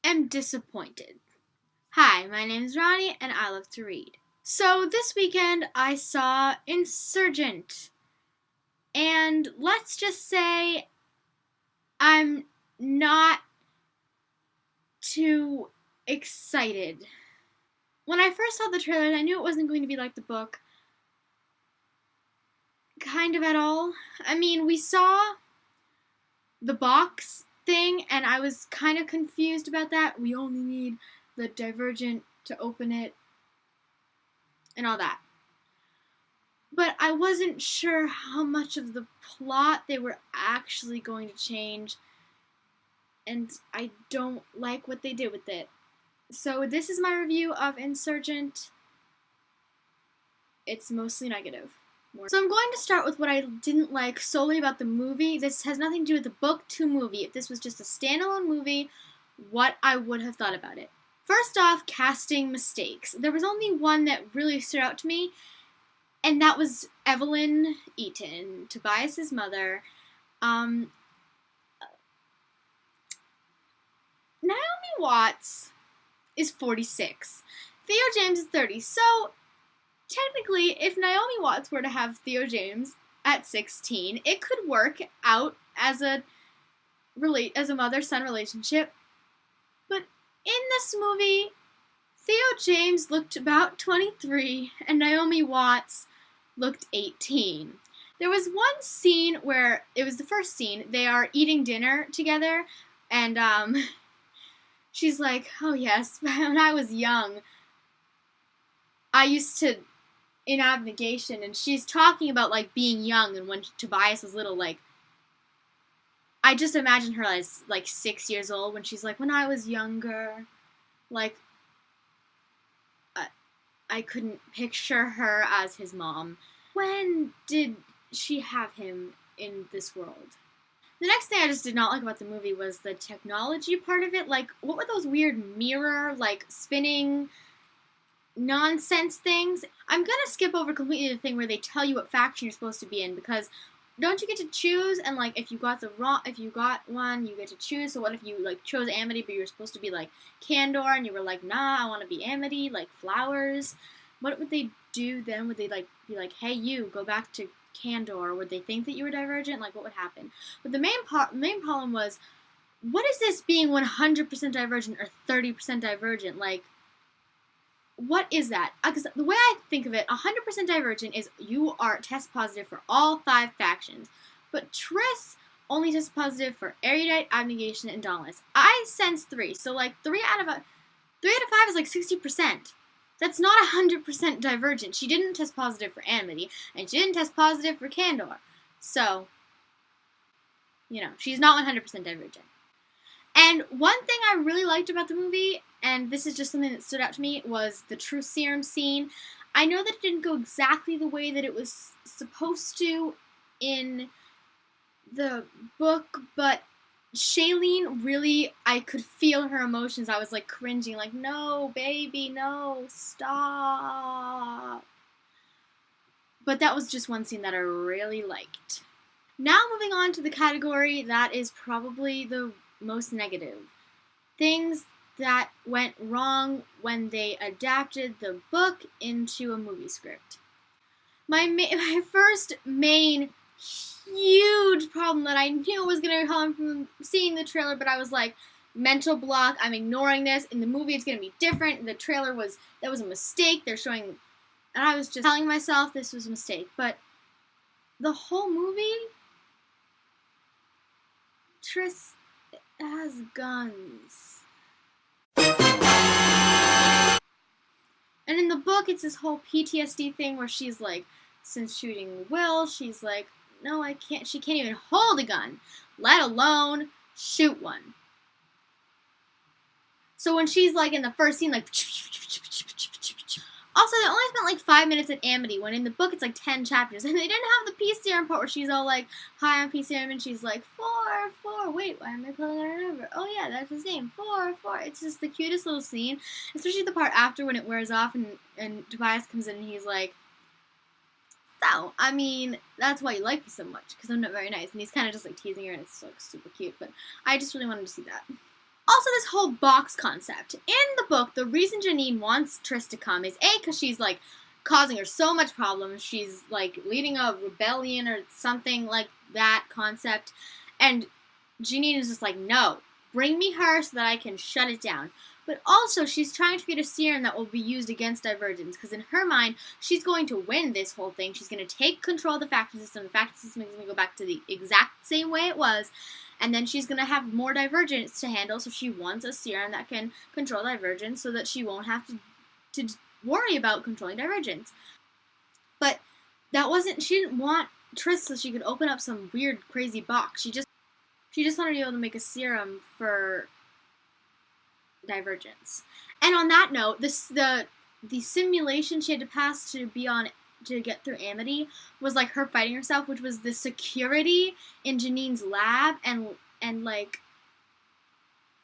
am disappointed. Hi, my name is Ronnie, and I love to read. So this weekend I saw Insurgent, and let's just say I'm not too excited. When I first saw the trailer, I knew it wasn't going to be like the book, kind of at all. I mean, we saw the box thing, and I was kind of confused about that. We only need the Divergent to open it, and all that. But I wasn't sure how much of the plot they were actually going to change, and I don't like what they did with it. So this is my review of Insurgent. It's mostly negative. So I'm going to start with what I didn't like solely about the movie. This has nothing to do with the book to movie. If this was just a standalone movie, what I would have thought about it. First off, casting mistakes. There was only one that really stood out to me, and that was Evelyn Eaton, Tobias's mother. Naomi Watts is 46. Theo James is 30. So technically, if Naomi Watts were to have Theo James at 16, it could work out as a mother-son relationship. But in this movie, Theo James looked about 23, and Naomi Watts looked 18. There was one scene where, it was the first scene, they are eating dinner together, and she's like, oh yes, when I was young, I used to, in abnegation, and she's talking about, like, being young, and when Tobias was little, like, I just imagine her as, like, 6 years old, when she's like, when I was younger, like, I couldn't picture her as his mom. When did she have him in this world? The next thing I just did not like about the movie was the technology part of it. Like, what were those weird mirror, like, spinning nonsense things? I'm gonna skip over completely the thing where they tell you what faction you're supposed to be in, because don't you get to choose? And, like, if you got one, you get to choose. So what if you, like, chose Amity, but you were supposed to be, like, Candor, and you were like, nah, I want to be Amity, like, flowers? What would they do then? Would they, like, be like, hey, you, go back to Candor? Would they think that you were Divergent? Like, what would happen? But the main problem was, what is this being 100% Divergent or 30% Divergent? Like, what is that? Because the way I think of it, 100% Divergent is you are test positive for all 5 factions. But Triss only tests positive for Erudite, Abnegation, and Dauntless. I sense 3, so like 3 out of 5 is like 60%. That's not 100% Divergent. She didn't test positive for Amity, and she didn't test positive for Candor. So, you know, she's not 100% Divergent. And one thing I really liked about the movie, and this is just something that stood out to me, was the Truth Serum scene. I know that it didn't go exactly the way that it was supposed to in the book, but Shailene really, I could feel her emotions. I was like cringing, like, no, baby, no, stop. But that was just one scene that I really liked. Now moving on to the category that is probably the most negative. Things that went wrong when they adapted the book into a movie script. My first main huge problem that I knew was going to come from seeing the trailer, but I was like, mental block, I'm ignoring this. In the movie, it's going to be different. The trailer that was a mistake. They're showing, and I was just telling myself this was a mistake. But the whole movie, Triss has guns. And in the book, it's this whole PTSD thing where she's like, since shooting Will, she's like, no, I can't. She can't even hold a gun, let alone shoot one. So when she's like in the first scene, like, also they only spent like 5 minutes at Amity, when in the book it's like 10 chapters, and they didn't have the Peace Serum part where she's all like, hi, I'm Peace Serum, and she's like, 4, wait, why am I calling her a number? Oh yeah, that's his name, 4. It's just the cutest little scene, especially the part after when it wears off and Tobias comes in and he's like, so, I mean, that's why you like me so much, because I'm not very nice, and he's kind of just like teasing her, and it's like super cute, but I just really wanted to see that. Also, this whole box concept. In the book, the reason Janine wants Tris to come is A, because she's, like, causing her so much problems. She's, like, leading a rebellion or something like that concept. And Janine is just like, no, bring me her so that I can shut it down. But also, she's trying to create a serum that will be used against Divergence, because in her mind, she's going to win this whole thing. She's going to take control of the factory system. The factory system is going to go back to the exact same way it was, and then she's going to have more Divergence to handle, so she wants a serum that can control Divergence so that she won't have to worry about controlling Divergence. But that wasn't, she didn't want Tris so she could open up some weird, crazy box. She just wanted to be able to make a serum for Divergence. And on that note, the simulation she had to pass to be on to get through Amity was like her fighting herself, which was the security in Janine's lab, and like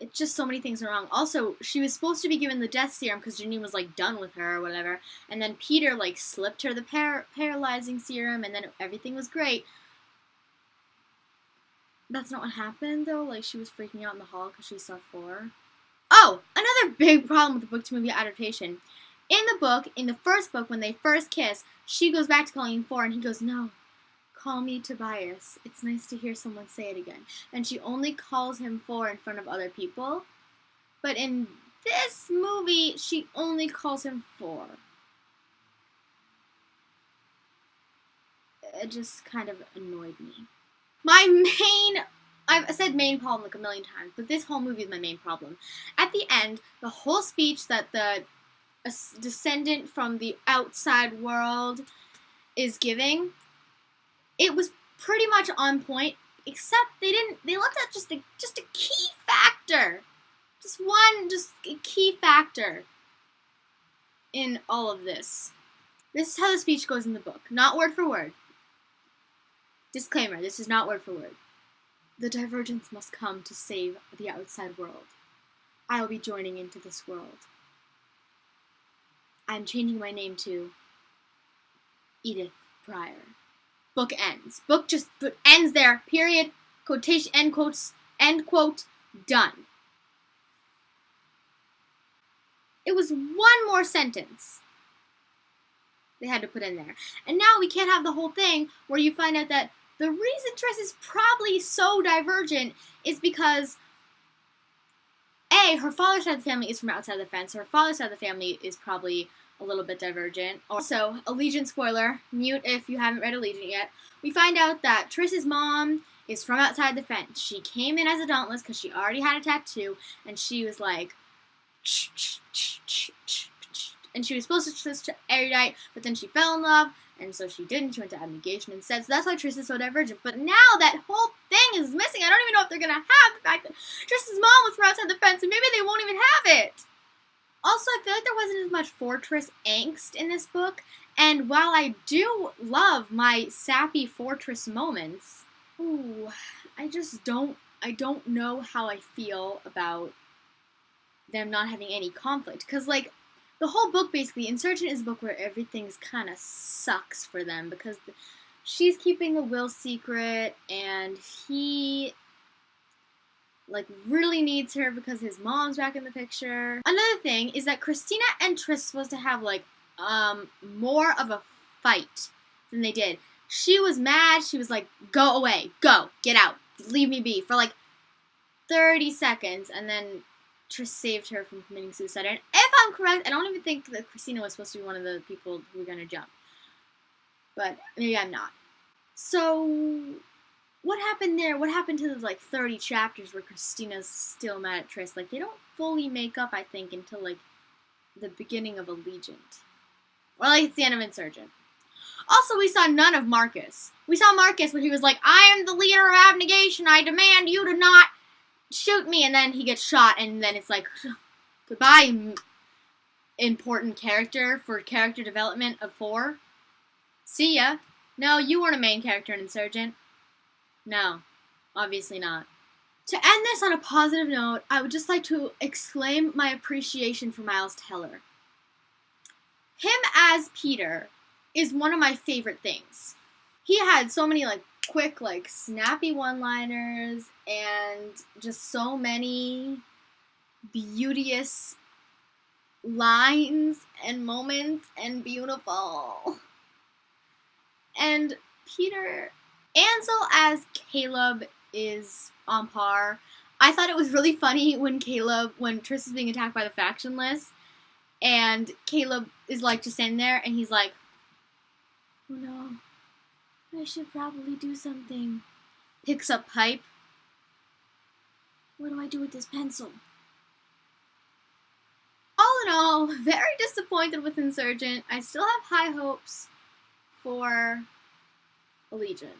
it's just so many things are wrong. Also, she was supposed to be given the death serum because Janine was like done with her or whatever, and then Peter like slipped her the paralyzing serum, and then everything was great. That's not what happened though. Like, she was freaking out in the hall because she saw 4. Oh, another big problem with the book-to-movie adaptation. In the book, in the first book, when they first kiss, she goes back to calling him 4, and he goes, no, call me Tobias. It's nice to hear someone say it again. And she only calls him 4 in front of other people. But in this movie, she only calls him 4. It just kind of annoyed me. I've said main problem like a million times, but this whole movie is my main problem. At the end, the whole speech that the descendant from the outside world is giving, it was pretty much on point, except they left out just a key factor. Just a key factor in all of this. This is how the speech goes in the book, not word for word. Disclaimer, this is not word for word. The Divergence must come to save the outside world. I will be joining into this world. I'm changing my name to Edith Pryor. Book ends. Book just ends there. Period. Quotation, end quotes, end quote, done. It was one more sentence they had to put in there. And now we can't have the whole thing where you find out that the reason Tris is probably so divergent is because, A, her father's side of the family is from outside the fence, so her father's side of the family is probably a little bit divergent. Also, Allegiant spoiler, mute if you haven't read Allegiant yet, we find out that Tris's mom is from outside the fence. She came in as a Dauntless because she already had a tattoo, and she was like, and she was supposed to twist to erudite, but then she fell in love, and so she didn't. She went to abnegation instead. So that's why Tris is so divergent. But now that whole thing is missing. I don't even know if they're going to have the fact that Tris's mom was from outside the fence, and maybe they won't even have it. Also, I feel like there wasn't as much Fortress angst in this book, and while I do love my sappy Fortress moments, I don't know how I feel about them not having any conflict. Because, like, the whole book, basically, Insurgent is a book where everything's kind of sucks for them, because she's keeping a will secret, and he, like, really needs her because his mom's back in the picture. Another thing is that Christina and Tris are supposed to have, like, more of a fight than they did. She was mad. She was like, go away. Go. Get out. Leave me be. For, like, 30 seconds, and then Tris saved her from committing suicide. And if I'm correct, I don't even think that Christina was supposed to be one of the people who were going to jump. But maybe I'm not. So, what happened there? What happened to the, like, 30 chapters where Christina's still mad at Tris? Like, they don't fully make up, I think, until, like, the beginning of Allegiant. Or, like, it's the end of Insurgent. Also, we saw none of Marcus. We saw Marcus when he was like, I am the leader of abnegation. I demand you to not shoot me. And then he gets shot, and then it's like, goodbye, important character for character development of 4. See ya. No, you weren't a main character in Insurgent. No, obviously not. To end this on a positive note, I would just like to exclaim my appreciation for Miles Teller. Him as Peter is one of my favorite things. He had so many, like, quick, like, snappy one-liners, and just so many beauteous lines and moments and beautiful. And Peter Ansel as Caleb is on par. I thought it was really funny when Triss is being attacked by the factionless, and Caleb is like just standing there, and he's like, oh no, I should probably do something. Picks up pipe. What do I do with this pencil? All in all, very disappointed with Insurgent. I still have high hopes for Allegiant.